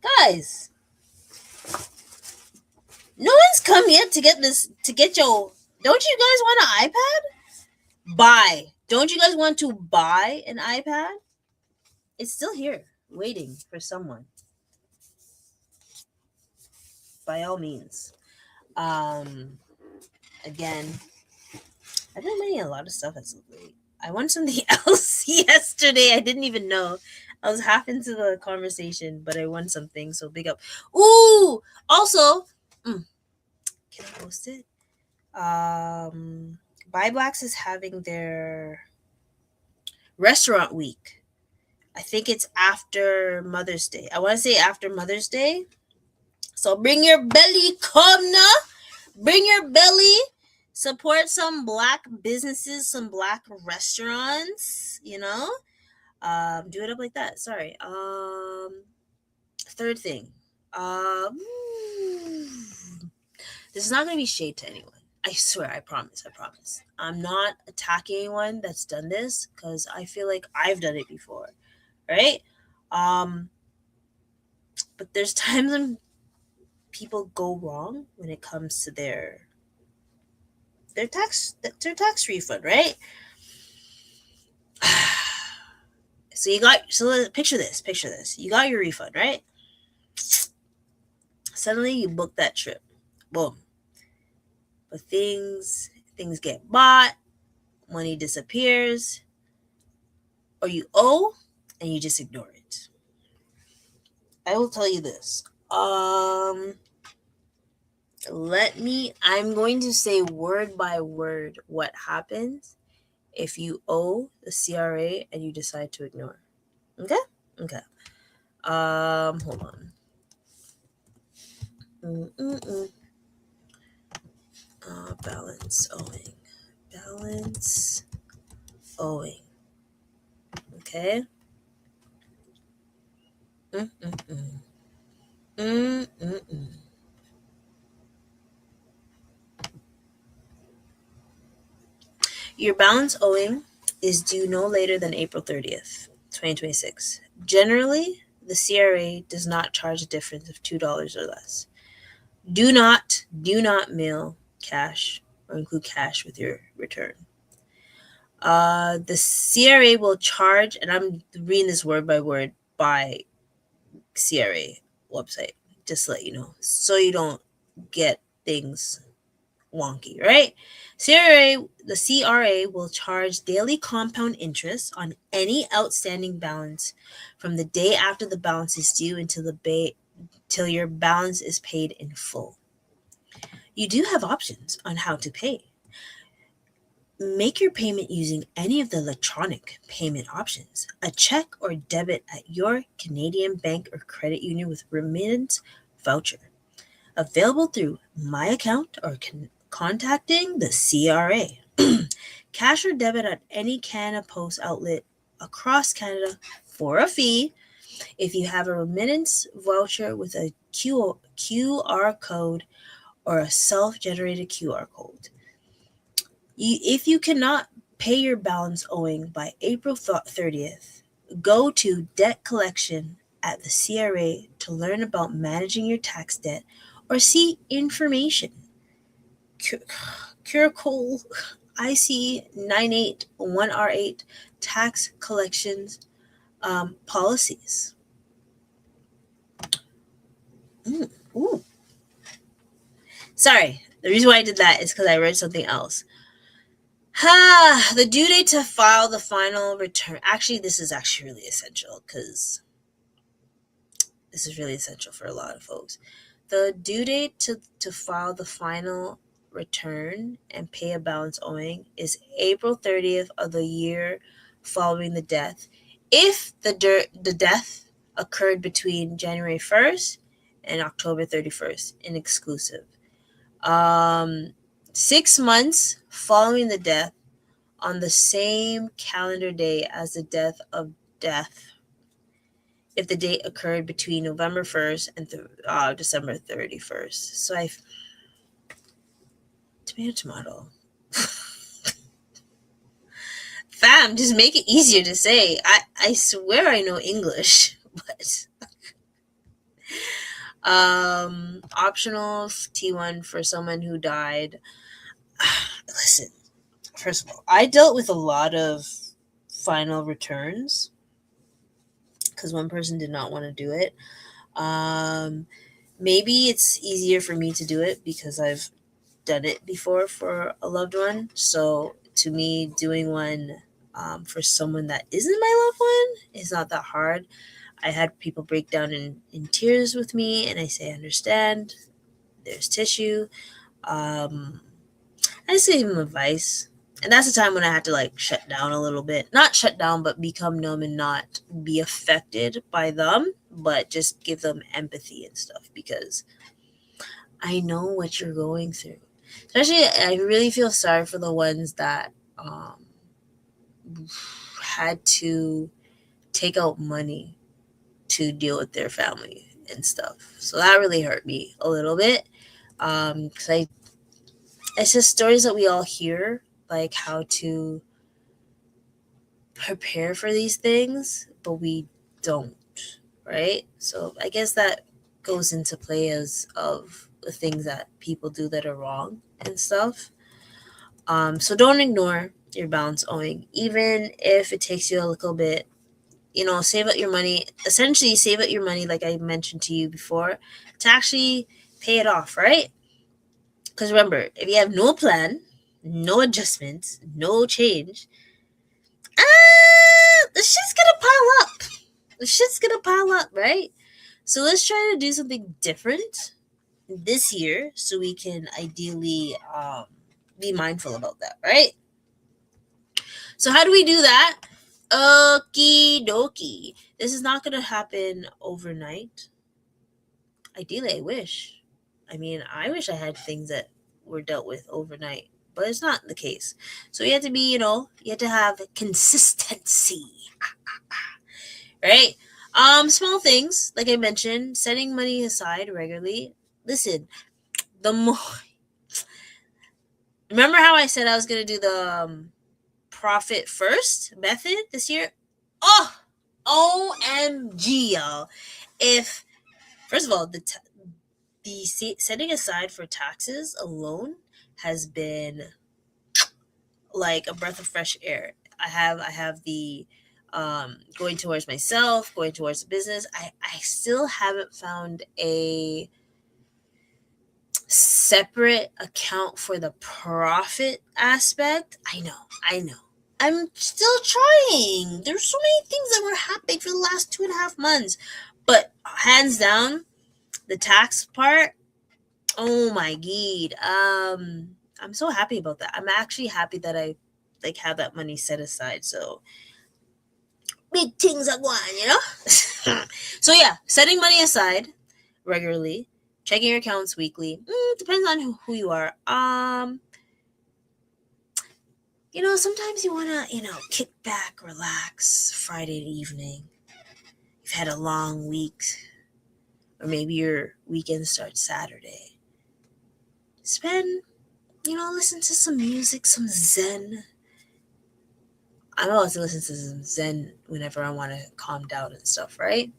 guys, no one's come yet to get your. Don't you guys want an iPad? Buy. Don't you guys want to buy an iPad? It's still here, waiting for someone. By all means. Again, I've been winning a lot of stuff as of late. I won something else yesterday. I didn't even know. I was half into the conversation, but I won something, so big up. Ooh! Also, can I post it? Buy Blacks is having their restaurant week. I think it's after Mother's Day. I want to say after Mother's Day. So bring your belly, come now. Bring your belly. Support some Black businesses, some Black restaurants, you know? Do it up like that. Sorry. Third thing. This is not going to be shade to anyone. I swear, I promise. I'm not attacking anyone that's done this because I feel like I've done it before, right? But there's times when people go wrong when it comes to their tax refund, right? So picture this. You got your refund, right? Suddenly you book that trip. Boom. But things get bought, money disappears, or you owe and you just ignore it. I will tell you this. I'm going to say word by word what happens if you owe the CRA and you decide to ignore. Okay? Hold on. Balance owing. Okay? Your balance owing is due no later than April 30th, 2026. Generally, the CRA does not charge a difference of $2 or less. Do not mail cash or include cash with your return. The CRA will charge, and I'm reading this word by word by CRA website, just to let you know, so you don't get things wonky, right? The CRA will charge daily compound interest on any outstanding balance from the day after the balance is due until your balance is paid in full. You do have options on how to pay. Make your payment using any of the electronic payment options, a check or debit at your Canadian bank or credit union with remittance voucher. Available through My Account or contacting the CRA. Cash or debit at any Canada Post outlet across Canada for a fee if you have a remittance voucher with a QR code or a self-generated QR code. If you cannot pay your balance owing by April 30th, go to debt collection at the CRA to learn about managing your tax debt or see information. Curacol IC 981R8 tax collections policies. Ooh. Sorry, the reason why I did that is because I read something else. The due date to file the final return. Actually, this is actually really essential because this is really essential for a lot of folks. The due date to file the final return and pay a balance owing is April 30th of the year following the death. If the death occurred between January 1st and October 31st, exclusive. 6 months following the death on the same calendar day as the death if the date occurred between November 1st and December 31st. So tomato. Fam, just make it easier to say. I swear I know English, but optional T1 for someone who died. Listen, first of all, I dealt with a lot of final returns because one person did not want to do it. Maybe it's easier for me to do it because I've done it before for a loved one. So to me, doing one for someone that isn't my loved one is not that hard. I had people break down in tears with me, and I say, I understand. There's tissue. I just gave them advice. And that's the time when I had to shut down a little bit. Not shut down, but become numb and not be affected by them, but just give them empathy and stuff because I know what you're going through. Especially, I really feel sorry for the ones that had to take out money to deal with their family and stuff. So that really hurt me a little bit. Because it's just stories that we all hear, like how to prepare for these things, but we don't, right? So I guess that goes into play as of the things that people do that are wrong and stuff. So don't ignore your balance owing, even if it takes you a little bit. Save up your money. Essentially, save up your money, like I mentioned to you before, to actually pay it off, right? Because remember, if you have no plan, no adjustments, no change, the shit's gonna pile up. The shit's gonna pile up, right? So let's try to do something different this year so we can ideally be mindful about that, right? So how do we do that? Okie dokie. This is not gonna happen overnight. Ideally, I wish. I mean, I wish I had things that were dealt with overnight, but it's not the case. So you have to be, you have to have consistency, right? Small things, like I mentioned, setting money aside regularly. Listen, the more, remember how I said I was going to do the profit first method this year? Oh, OMG, y'all. If, first of all, the setting aside for taxes alone has been like a breath of fresh air. I have the going towards myself, going towards the business. I still haven't found a separate account for the profit aspect. I know. I'm still trying. There's so many things that were happening for the last 2.5 months. But hands down, the tax part, oh my god. I'm so happy about that. I'm actually happy that I have that money set aside. So big things are going. So yeah, setting money aside regularly, checking your accounts weekly. Depends on who you are. Sometimes you wanna, kick back, relax, Friday evening. You've had a long week, or maybe your weekend starts Saturday. Listen to some music, some Zen. I'm always to listen to some Zen whenever I want to calm down and stuff, right?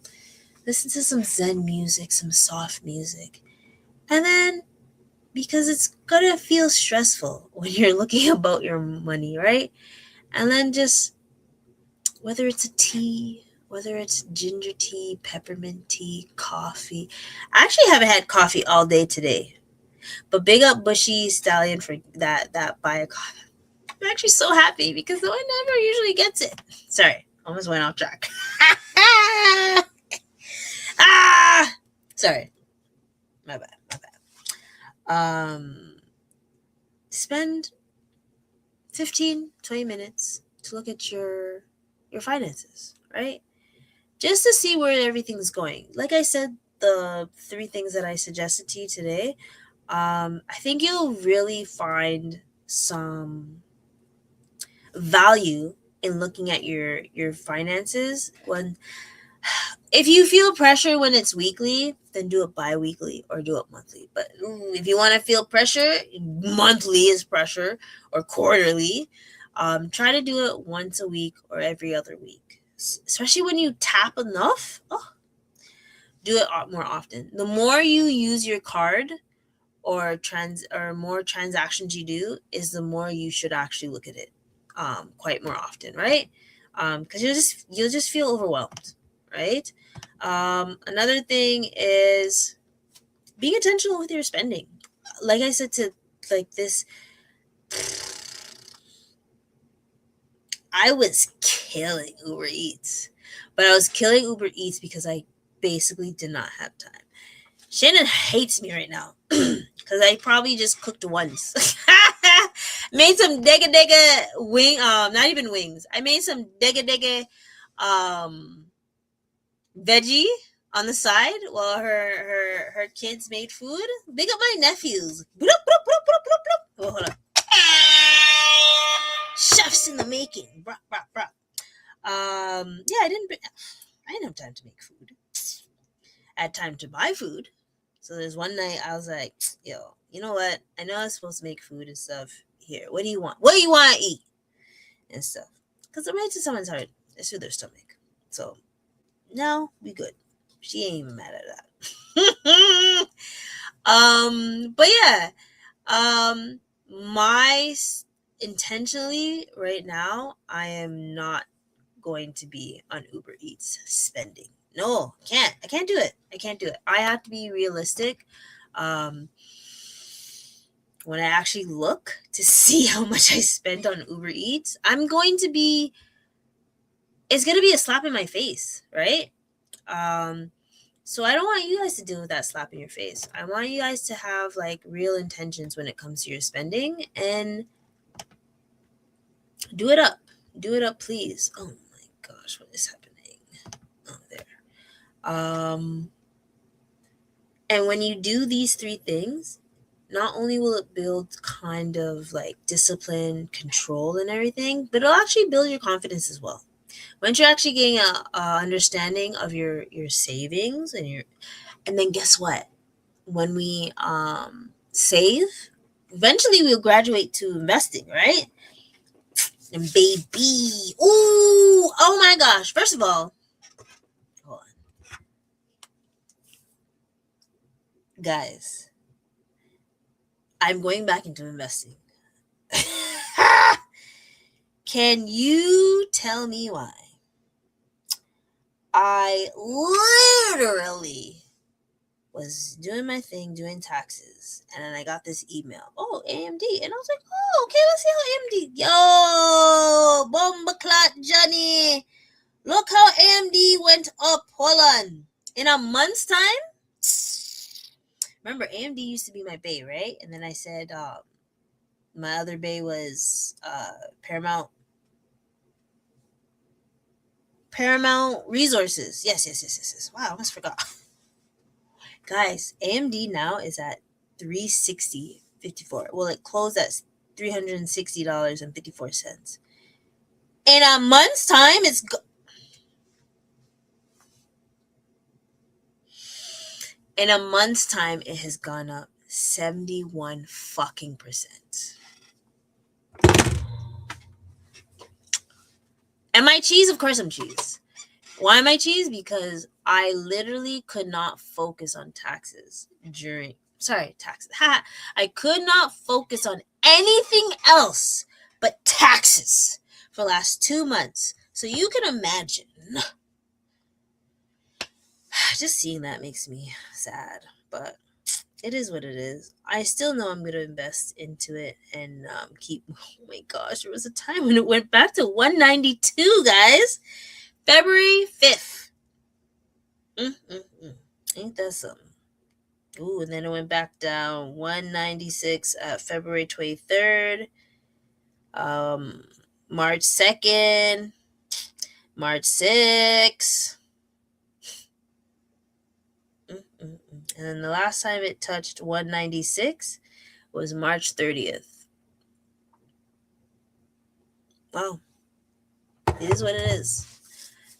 Listen to some Zen music, some soft music. And then, because it's gonna feel stressful when you're looking about your money, right? And then just, whether it's a tea, whether it's ginger tea, peppermint tea, coffee. I actually haven't had coffee all day today. But big up Bushy Stallion for that buy a coffee. I'm actually so happy because no one never usually gets it. Sorry, almost went off track. Sorry. My bad. Spend 15-20 minutes to look at your finances, right? Just to see where everything's going. Like I said, the 3 things that I suggested to you today, I think you'll really find some value in looking at your finances. If you feel pressure when it's weekly, then do it bi-weekly or do it monthly. But if you want to feel pressure, monthly is pressure, or quarterly. Try to do it once a week or every other week. Especially when you tap enough, do it more often. The more you use your card or more transactions you do, is the more you should actually look at it quite more often, right? Because you'll just feel overwhelmed, right? Another thing is being intentional with your spending. Like I said, I was killing Uber Eats, but I was killing Uber Eats because I basically did not have time. Shannon hates me right now because I probably just cooked once. Made some dega wing, not even wings. I made some dega veggie on the side while her kids made food. Big up my nephews. Bloop, bloop, bloop, bloop, bloop, bloop. Oh, hold on. Chefs in the making. Bruh, bruh, bruh. Yeah, I didn't have time to make food. I had time to buy food. So there's one night I was like, yo, you know what? I know I'm supposed to make food and stuff. Here, what do you want? What do you want to eat? And stuff. Because it right to someone's heart. It's through their stomach. So, no, we good. She ain't even mad at that. But yeah. My intentionally right now, I am not going to be on Uber Eats spending. No, can't. I can't do it. I have to be realistic. When I actually look to see how much I spent on Uber Eats, it's going to be a slap in my face, right? So I don't want you guys to deal with that slap in your face. I want you guys to have like real intentions when it comes to your spending and do it up. Do it up, please. Oh my gosh, what is happening? Oh, there. And when you do these 3 things, not only will it build kind of like discipline, control, and everything, but it'll actually build your confidence as well. Once you're actually getting a understanding of your savings and then guess what? When we save, eventually we'll graduate to investing, right? And baby, ooh, oh my gosh! First of all, hold on, guys. I'm going back into investing. Can you tell me why? I literally was doing my thing, doing taxes, and then I got this email. Oh, AMD. And I was like, oh, okay, let's see how AMD. Yo, bomba clot Johnny. Look how AMD went up. Hold on. In a month's time? Remember, AMD used to be my bae, right? And then I said my other bae was Paramount Resources. Yes. Wow, I almost forgot. Guys, AMD now is at $360.54. Well, it closed at $360.54. In a month's time, in a month's time, it has gone up 71%. Am I cheese? Of course I'm cheese. Why am I cheese? Because I literally could not focus on taxes taxes. I could not focus on anything else but taxes for the last 2 months. So you can imagine. Just seeing that makes me sad, but it is what it is. I still know I'm going to invest into it and keep. Oh my gosh, there was a time when it went back to 192, guys. February 5th. Ain't that something? Ooh, and then it went back down 196 at February 23rd. March 2nd. March 6th. And then the last time it touched 196 was March 30th. Wow. It is what it is.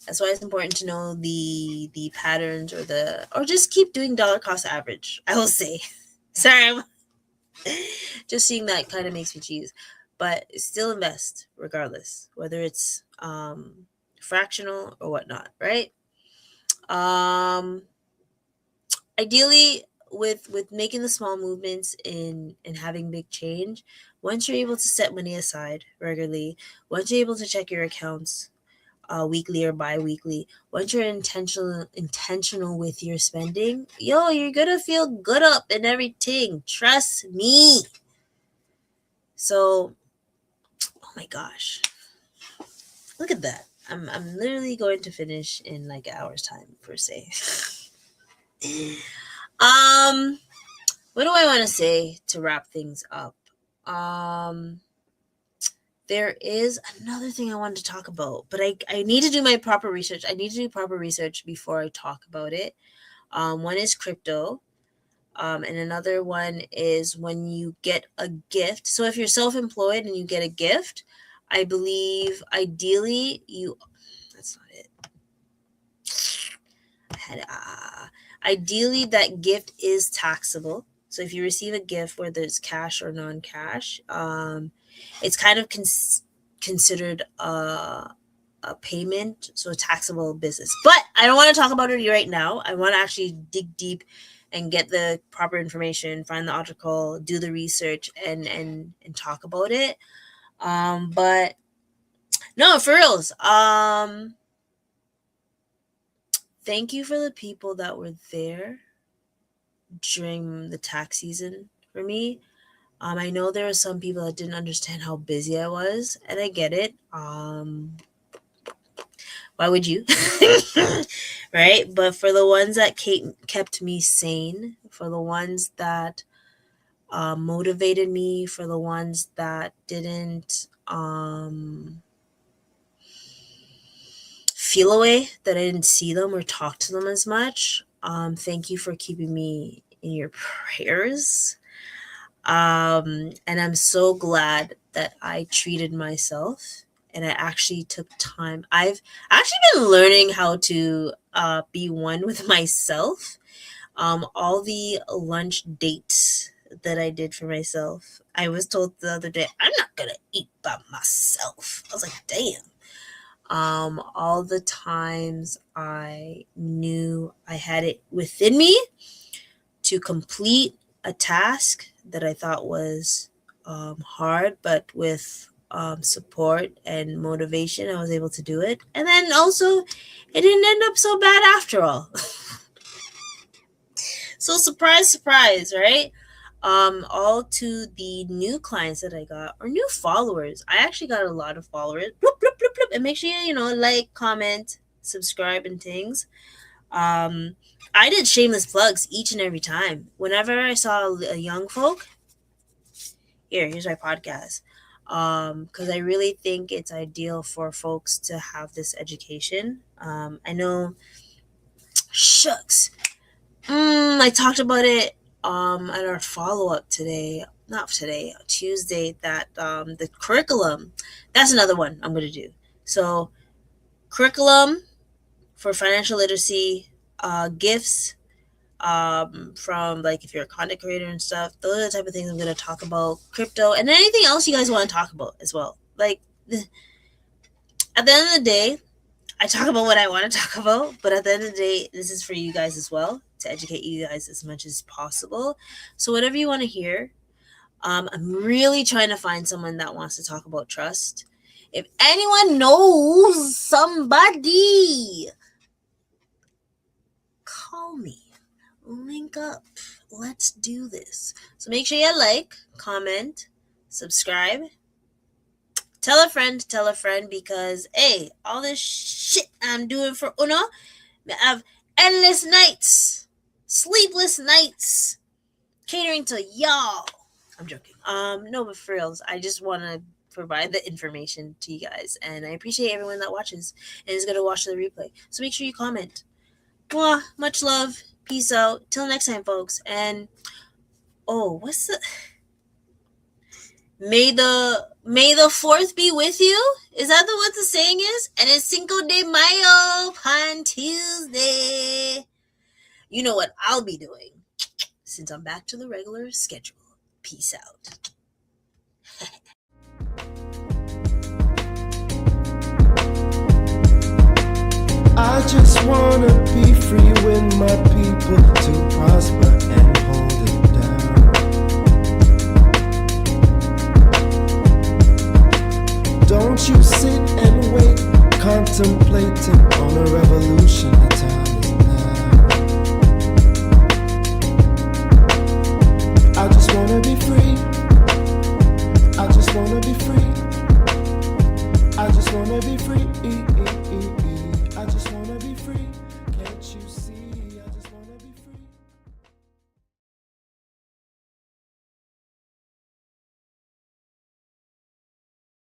That's why it's important to know the patterns or just keep doing dollar cost average. I will say. Sorry. Just seeing that kind of makes me cheese. But still invest regardless, whether it's fractional or whatnot, right? Ideally, with making the small movements and having big change, once you're able to set money aside regularly, once you're able to check your accounts weekly or bi-weekly, once you're intentional with your spending, you're gonna feel good up and everything. Trust me. So, oh my gosh, look at that. I'm literally going to finish in like an hour's time per se. What do I want to say to wrap things up? there is another thing I wanted to talk about, but I need to do my proper research. I need to do proper research before I talk about it. One is crypto. And another one is when you get a gift. So if you're self-employed and you get a gift, I believe ideally that's not it. Ideally that gift is taxable. So if you receive a gift, whether it's cash or non-cash, it's kind of considered a payment, so a taxable business. But I don't want to talk about it right now. I want to actually dig deep and get the proper information, find the article, do the research, and talk about it. But no, for reals. Thank you for the people that were there during the tax season for me. I know there are some people that didn't understand how busy I was, and I get it. Why would you? Right? But for the ones that kept me sane, for the ones that motivated me, for the ones that didn't feel away, that I didn't see them or talk to them as much, thank you for keeping me in your prayers. And I'm so glad that I treated myself and I actually took time. I've actually been learning how to be one with myself. All the lunch dates that I did for myself, I was told the other day, I'm not going to eat by myself. I was like, damn. All the times I knew I had it within me to complete a task that I thought was hard, but with support and motivation, I was able to do it. And then also, it didn't end up so bad after all. So surprise, surprise, right? All to the new clients that I got, or new followers. I actually got a lot of followers. Bloop, bloop, bloop, bloop. And make sure you like, comment, subscribe, and things. I did shameless plugs each and every time. Whenever I saw a young folk, here's my podcast. Because I really think it's ideal for folks to have this education. I know, shucks. I talked about it at our follow-up Tuesday, that the curriculum, that's another one I'm going to do. So curriculum for financial literacy, gifts, from like if you're a content creator and stuff, those are the type of things I'm going to talk about. Crypto and anything else you guys want to talk about as well. Like at the end of the day, I talk about what I want to talk about, but at the end of the day, this is for you guys as well, to educate you guys as much as possible. So whatever you want to hear, I'm really trying to find someone that wants to talk about trust. If anyone knows somebody, call me. Link up. Let's do this. So make sure you like, comment, subscribe. Tell a friend, because, hey, all this shit I'm doing for Uno, I have endless nights, sleepless nights, catering to y'all. I'm joking. No, but for reals, I just want to provide the information to you guys, and I appreciate everyone that watches and is going to watch the replay. So make sure you comment. Mwah, much love. Peace out. Till next time, folks. And, what's the... May the 4th be with you? Is that what the saying is? And it's Cinco de Mayo on Tuesday. You know what I'll be doing since I'm back to the regular schedule. Peace out. I just wanna be free with my people to prosper and hold it down. Don't you sit and wait, contemplating on a revolution. The time is now. I just wanna be free. I just wanna be free. I just wanna be free. I just wanna be free. Can't you see?